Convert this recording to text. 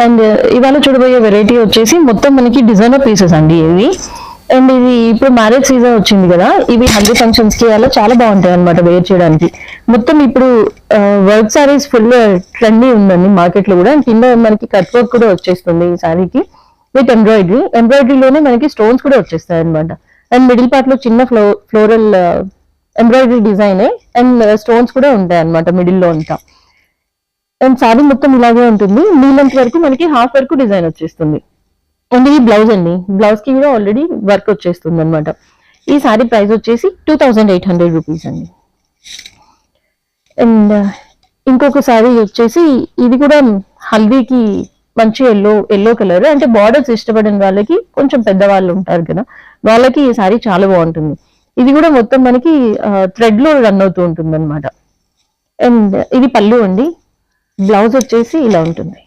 And ఇవాళ చూడబోయే variety వచ్చేసి మొత్తం మనకి డిజైనర్ పీసెస్ అండి ఇవి. అండ్ ఇది ఇప్పుడు మ్యారేజ్ సీజన్ వచ్చింది కదా, ఇవి హల్దీ ఫంక్షన్స్ కి అలా చాలా బాగుంటాయి అనమాట వేర్ చేయడానికి. మొత్తం ఇప్పుడు వర్క్ సారీస్ ఫుల్ ట్రెండీ ఉందండి మార్కెట్ లో కూడా. కింద మనకి కట్ వర్క్ కూడా వచ్చేస్తుంది ఈ సారీకి విత్ ఎంబ్రాయిడరీలోనే మనకి స్టోన్స్ కూడా వచ్చేస్తాయి అనమాట. అండ్ మిడిల్ పార్ట్ లో చిన్న floral embroidery design and stones కూడా ఉంటాయి అనమాట మిడిల్ లో అంతా. అండ్ సారీ మొత్తం ఇలాగే ఉంటుంది. నీ లెంత్ వరకు మనకి హాఫ్ వరకు డిజైన్ వచ్చేస్తుంది. అండ్ ఇది బ్లౌజ్ అండి, బ్లౌజ్ కి కూడా ఆల్రెడీ వర్క్ వచ్చేస్తుంది అనమాట. ఈ సారీ ప్రైస్ వచ్చేసి 2800 రూపీస్ అండి. అండ్ ఇంకొక సారీ వచ్చేసి ఇది కూడా హల్దీకి మంచి ఎల్లో కలర్, అంటే బార్డర్స్ ఇష్టపడిన వాళ్ళకి, కొంచెం పెద్దవాళ్ళు ఉంటారు కదా వాళ్ళకి ఈ సారీ చాలా బాగుంటుంది. ఇది కూడా మొత్తం మనకి థ్రెడ్ లో రన్ అవుతూ ఉంటుంది అనమాట. అండ్ ఇది పళ్ళు అండి, బ్లౌజ్ వచ్చేసి ఇలా ఉంటుంది.